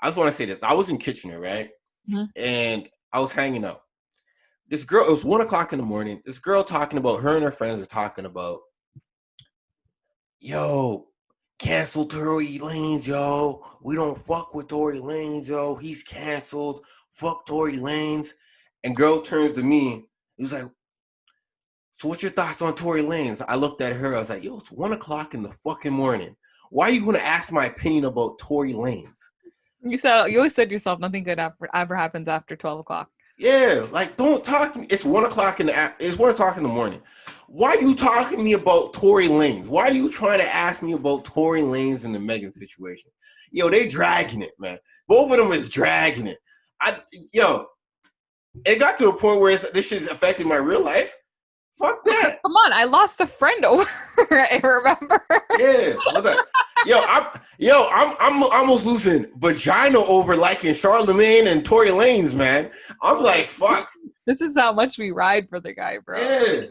I just want to say this. I was in Kitchener, right? Mm-hmm. And I was hanging out. This girl, it was 1 o'clock in the morning. This girl talking about, her and her friends are talking about, yo, cancel Tory Lanez, yo. We don't fuck with Tory Lanez, yo. He's canceled. Fuck Tory Lanez. And girl turns to me. He was like, so what's your thoughts on Tory Lanez? I looked at her. I was like, yo, it's 1 o'clock in the fucking morning. Why are you going to ask my opinion about Tory Lanez? You always said to yourself, nothing good ever happens after 12 o'clock. Yeah, like don't talk to me. It's 1 o'clock it's 1 o'clock in the morning. Why are you talking to me about Tory Lanez? Why are you trying to ask me about Tory Lanez and the Megan situation? Yo, they dragging it, man. Both of them is dragging it. It got to a point where this shit's affecting my real life. Fuck that. Come on, I lost a friend over it, remember? Yeah. I'm almost losing vagina over liking Charlemagne and Tory Lanez, man. I'm like, fuck. This is how much we ride for the guy, bro. Yeah.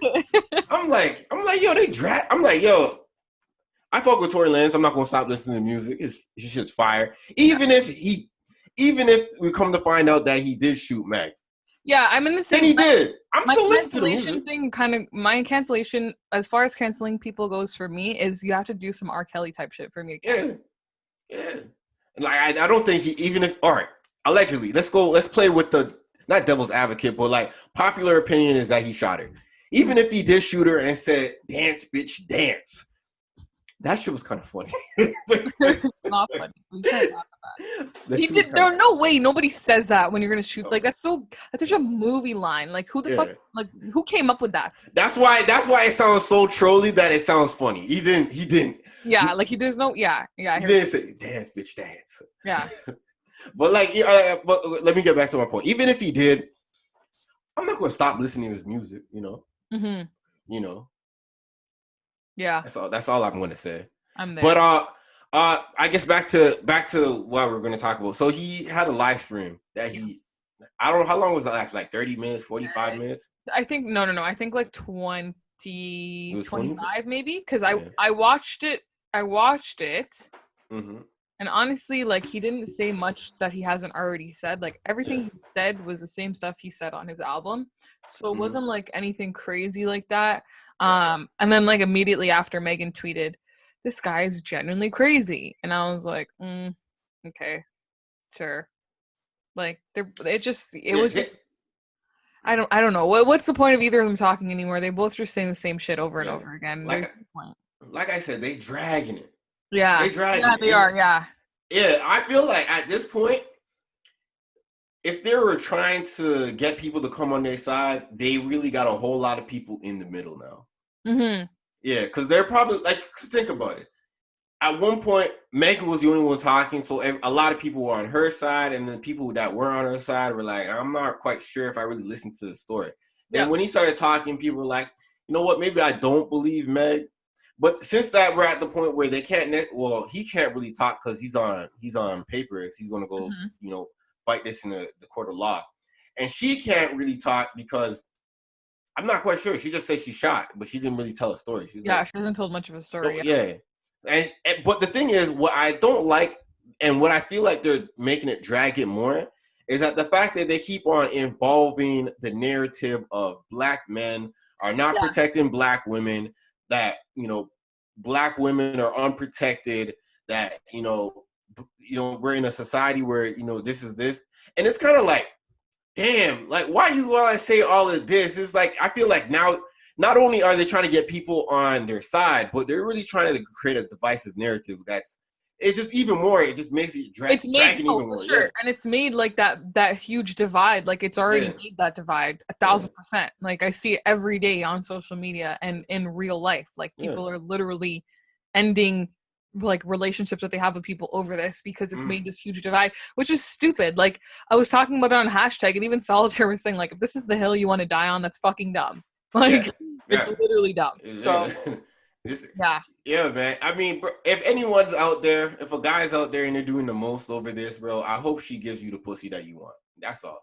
I'm like, yo, they drag. I'm like, yo, I fuck with Tory Lanez. I'm not gonna stop listening to music. His shit's fire. Even if we come to find out that he did shoot Meg. Yeah, I'm in the same. Then he did. I'm my still listening to the cancellation thing. My cancellation, as far as canceling people goes for me, is you have to do some R. Kelly type shit for me. Yeah. Like I don't think even if, all right, allegedly, let's play with the, not devil's advocate, but like popular opinion is that he shot her. Even if he did shoot her and said, "Dance, bitch, dance," that shit was kind of funny. It's not funny. We can't laugh at that. He did. There's no way nobody says that when you're gonna shoot. Like that's such a movie line. Like who the fuck? Like who came up with that? That's why it sounds so trolly that it sounds funny. He didn't. Yeah, like there's no. Yeah. He didn't say dance, bitch, dance. Yeah. But but let me get back to my point. Even if he did, I'm not gonna stop listening to his music. You know. Mm-hmm. You know. Yeah. That's all I'm gonna say. I'm there. But I guess back to what we're gonna talk about. So he had a live stream that I don't know how long was it, like 30 minutes, 45 minutes? I think no. I think like 20, 25 maybe, because I watched it. Mm-hmm. And honestly, like he didn't say much that he hasn't already said. Like everything he said was the same stuff he said on his album. So it wasn't like anything crazy like that. And then like immediately after, Megan tweeted, "This guy is genuinely crazy," and I was like, okay, sure. Like it was just. I don't know. What's the point of either of them talking anymore? They both just saying the same shit over and over again. There's no point. Like I said, they dragging it. Yeah. They dragging it. They are. Yeah. Yeah, I feel like at this point, if they were trying to get people to come on their side, they really got a whole lot of people in the middle now. Mm-hmm. Yeah, because they're probably like, think about it. At one point, Megan was the only one talking, so a lot of people were on her side, and then people that were on her side were like, I'm not quite sure if I really listened to the story. Then when he started talking, people were like, you know what, maybe I don't believe Meg. But since that we're at the point where they can't, he can't really talk because he's on papers. He's going to go, fight this in the court of law. And she can't really talk because I'm not quite sure. She just said she shot, but she didn't really tell a story. She hasn't told much of a story. But the thing is, what I don't like and what I feel like they're making it drag it more is that the fact that they keep on involving the narrative of Black men are not protecting Black women, that, Black women are unprotected, that, we're in a society where, this is this. And it's kind of like, damn, like, why you want to say all of this? It's like, I feel like now, not only are they trying to get people on their side, but they're really trying to create a divisive narrative it's just even more, it just makes it dragging even more. Sure. Yeah. And it's made like that huge divide. Like it's already made that divide 1,000%. Like I see it every day on social media and in real life. Like people are literally ending like relationships that they have with people over this because it's made this huge divide, which is stupid. Like I was talking about it on hashtag, and even Solitaire was saying, like, if this is the hill you want to die on, that's fucking dumb. Like it's literally dumb. So yeah, man. I mean, bro, if anyone's out there, if a guy's out there and they're doing the most over this, bro, I hope she gives you the pussy that you want. That's all.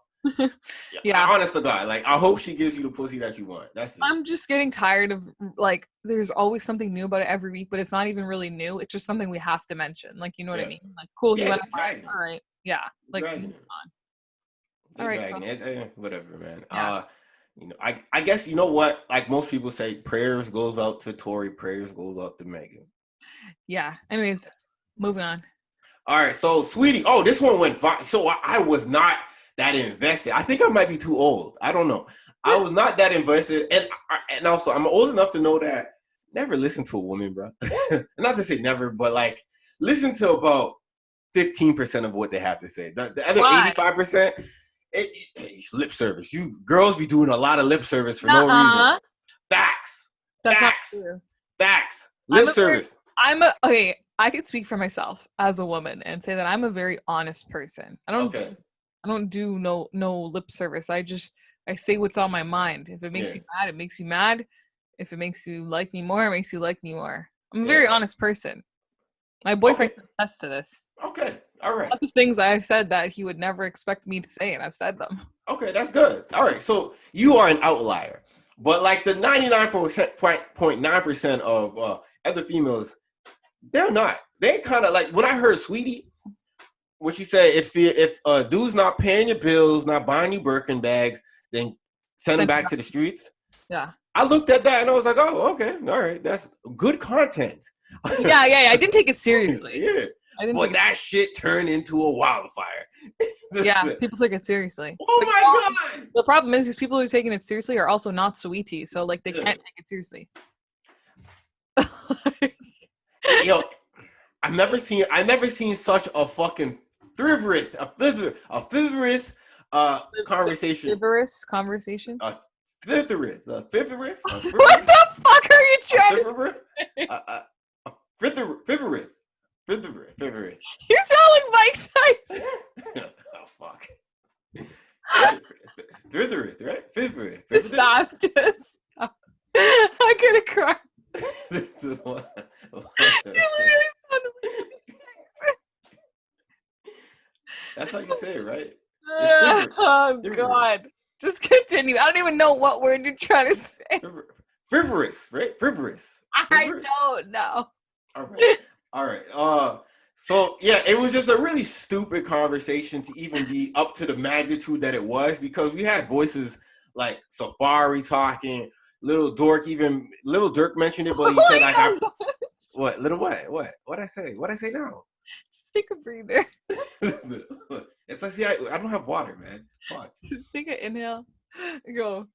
Yeah. Honest to God, like I hope she gives you the pussy that you want. That's it. I'm just getting tired of like there's always something new about it every week, but it's not even really new. It's just something we have to mention. Like, you know what I Yeah. mean? Like, cool, he Yeah, went they're on. dragging it. All right. Yeah. Like, Dragging move it. on. All They're right. So dragging it. Whatever, man. yeah. I guess you know what? Like most people say, prayers goes out to Tory, prayers goes out to Megan. Yeah. Anyways, moving on. All right, so Saweetie, oh, this one went viral. So I was not that invested. I think I might be too old. I don't know. I was not that invested, and also I'm old enough to know that never listen to a woman, bro. Not to say never, but like listen to about 15% of what they have to say. The other Why? 85%, lip service. You girls be doing a lot of lip service for no reason. Nuh-uh. Facts, That's not facts, true. facts. Lip service. Okay, I could speak for myself as a woman and say that I'm a very honest person. Okay. I don't do no lip service. I say what's on my mind. If it makes Yeah. you mad, it makes you mad. If it makes you like me more, it makes you like me more. I'm a Yeah. very honest person. My boyfriend can attest to this. Okay. All right. Lots of things I've said that he would never expect me to say, and I've said them. Okay, that's good. All right. So you are an outlier. But like the 99.9% of other females, they're not. They kind of like when I heard Saweetie, when she said if dude's not paying your bills, not buying you Birkin bags, then send them back to the streets. Yeah. I looked at that and I was like, oh, okay, all right, that's good content. Yeah. I didn't take it seriously. Yeah. But that shit turned into a wildfire. Yeah, people took it seriously. Oh my God. The problem is people who are taking it seriously are also not Saweetie, so like they can't take it seriously. Yo, I've never seen such a fucking frivolous conversation. Frivolous conversation. Frivolous. What the fuck are you trying to say? Frivolous. You sound like Mike Tyson. Oh fuck. Frivolous, right? Frivolous. Stop, just stop. I'm gonna cry. This is what. You literally sounded like That's how you say it, right? oh God. Just continue. I don't even know what word you're trying to say. Frivolous, right? Frivolous. I don't know. All right. So yeah, it was just a really stupid conversation to even be up to the magnitude that it was because we had voices like Safari talking, Little Dirk mentioned it, but he said like what? Little what? What'd I say? What'd I say now? Just take a breather. It's like, see, I don't have water, man. Fuck. Just take an inhale, go,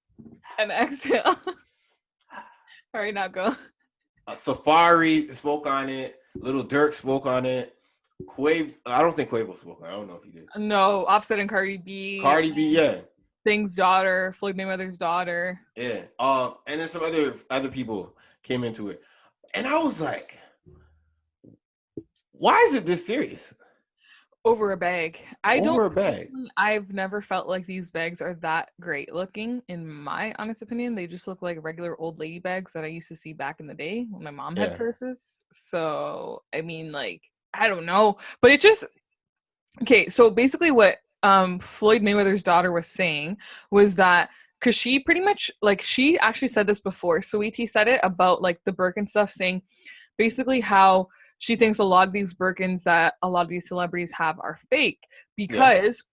and exhale. All right, now go. Safari spoke on it. Little Dirk spoke on it. I don't think Quavo spoke on it. I don't know if he did. No, Offset and Cardi B. Cardi B, yeah. Thing's daughter, Floyd Mayweather's daughter. Yeah. And then some other people came into it. And I was like, why is it this serious? Over a bag. Bag. I've never felt like these bags are that great looking, in my honest opinion. They just look like regular old lady bags that I used to see back in the day when my mom had purses. So, I mean, like, I don't know. But it just... Okay, so basically what Floyd Mayweather's daughter was saying was that... Because she pretty much... Like, she actually said this before. Saweetie said it about, like, the Birkin stuff, saying basically how... She thinks a lot of these Birkins that a lot of these celebrities have are fake because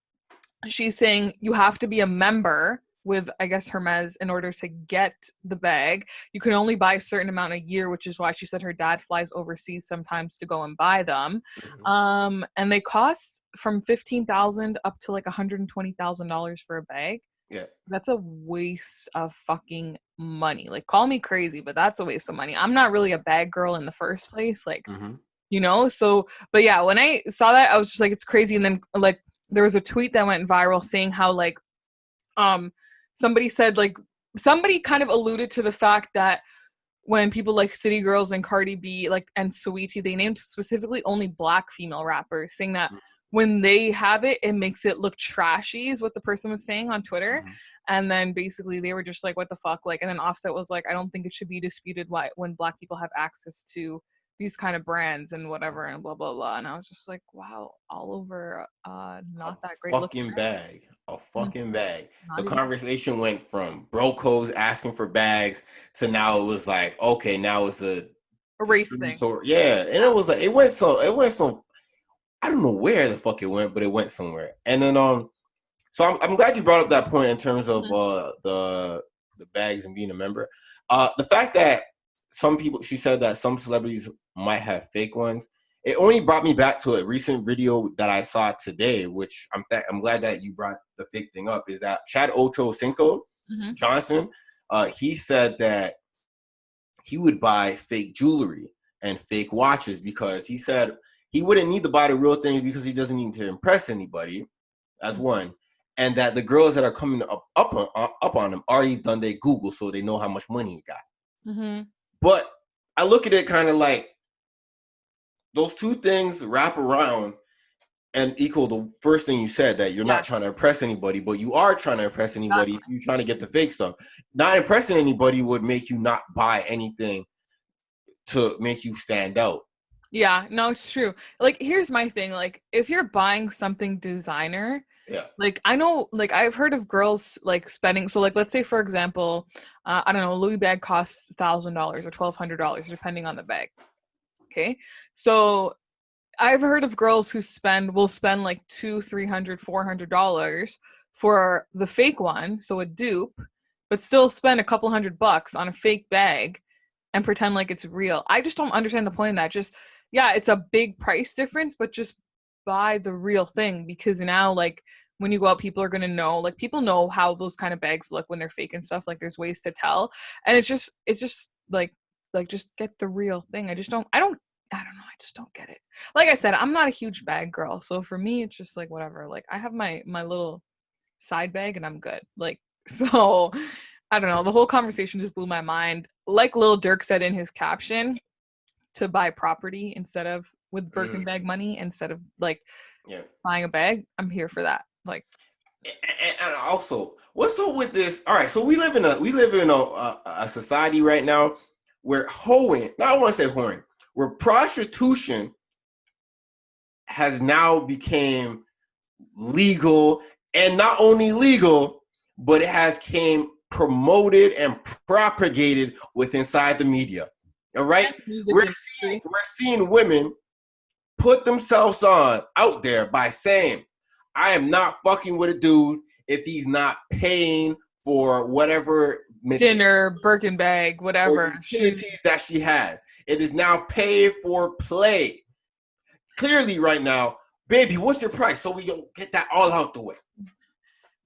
she's saying you have to be a member with, I guess, Hermes in order to get the bag. You can only buy a certain amount a year, which is why she said her dad flies overseas sometimes to go and buy them. Mm-hmm. And they cost from $15,000 up to like $120,000 for a bag. Yeah. That's a waste of fucking money. Like, call me crazy, but that's a waste of money. I'm not really a bag girl in the first place. Like, you know, so, but yeah, when I saw that, I was just like, it's crazy. And then like, there was a tweet that went viral saying how like, somebody said like, somebody kind of alluded to the fact that when people like City Girls and Cardi B, like, and Saweetie, they named specifically only Black female rappers, saying that when they have it, it makes it look trashy, is what the person was saying on Twitter. And then basically they were just like, what the fuck? Like, and then Offset was like, I don't think it should be disputed why when Black people have access to these kind of brands and whatever and blah blah blah. And I was just like, wow, all over A not that great looking fucking bag. A brands. fucking bag. The Not even conversation went from bro codes asking for bags to now it was like, okay, now it's a a race thing. discriminatory. Yeah. And it was like it went so I don't know where the fuck it went, but it went somewhere. And then so I'm glad you brought up that point in terms of Mhm. the bags and being a member. The fact that some people, she said that some celebrities might have fake ones. It only brought me back to a recent video that I saw today, which I'm glad that you brought the fake thing up. Is that Chad Ochocinco Mhm. Johnson? He said that he would buy fake jewelry and fake watches because he said he wouldn't need to buy the real things because he doesn't need to impress anybody. That's one. And that the girls that are coming up on him already done their Google, so they know how much money he got. Mhm. But I look at it kind of like those two things wrap around and equal the first thing you said, that you're Yeah, not trying to impress anybody, but you are trying to impress anybody if exactly. you're trying to get the fake stuff. Not impressing anybody would make you not buy anything to make you stand out. Yeah, no, it's true. Like, here's my thing. Like, if you're buying something designer, Yeah. like I know, like I've heard of girls like spending. So, like, let's say for example, I don't know, a Louis bag costs $1,000 or $1,200 depending on the bag. Okay, so I've heard of girls who will spend like two, $300, $400 for the fake one, so a dupe, but still spend a couple $100 on a fake bag and pretend like it's real. I just don't understand the point of that. Just yeah, it's a big price difference, but just buy the real thing because now like when you go out, people are gonna know. Like people know how those kind of bags look when they're fake and stuff. Like there's ways to tell, and it's just like just get the real thing. I don't know. I just don't get it. Like I said, I'm not a huge bag girl, so for me, it's just like whatever. Like I have my little side bag and I'm good. Like so, I don't know. The whole conversation just blew my mind. Like Lil Durk said in his caption, to buy property instead of with Birkin Mm, bag money instead of like yeah. buying a bag. I'm here for that. Like, And also, what's up with this? All right, so we live in a society right now where hoeing, now I want to say hoeing, where prostitution has now became legal, and not only legal, but it has came promoted and propagated with inside the media. All right, and music we're seeing industry. we're seeing women put themselves on out there by saying, I am not fucking with a dude if he's not paying for whatever material Dinner, Birkin bag, or whatever, shoes. utilities that she has. It is now pay for play. Clearly, right now, baby, what's your price? So we don't get that all out the way.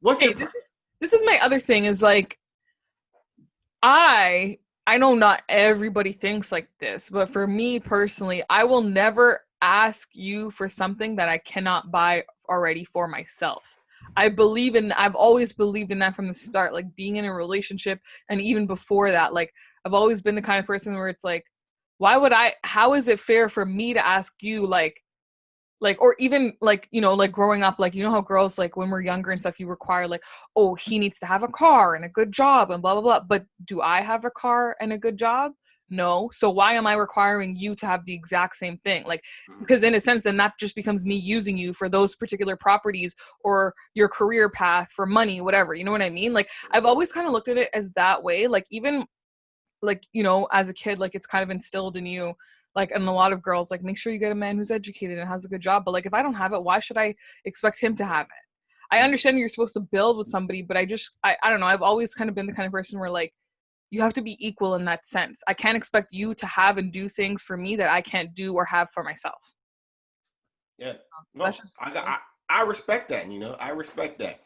What's your Hey, price? this is my other thing is like I know not everybody thinks like this, but for me personally, I will never ask you for something that I cannot buy already for myself. I've always believed in that from the start, like being in a relationship and even before that, like I've always been the kind of person where it's like, how is it fair for me to ask you like or even like like growing up, like how girls like when we're younger and stuff you require like, oh, he needs to have a car and a good job and blah blah blah, but do I have a car and a good job? No, so why am I requiring you to have the exact same thing? Like, because in a sense then that just becomes me using you for those particular properties or your career path for money, whatever, you know what I mean? Like I've always kind of looked at it as that way, like even like as a kid, like it's kind of instilled in you, like, and a lot of girls like make sure you get a man who's educated and has a good job, but like if I don't have it, why should I expect him to have it? I understand you're supposed to build with somebody, but I don't know, I've always kind of been the kind of person where like you have to be equal in that sense. I can't expect you to have and do things for me that I can't do or have for myself. Yeah, That's no, just I respect that. I respect that.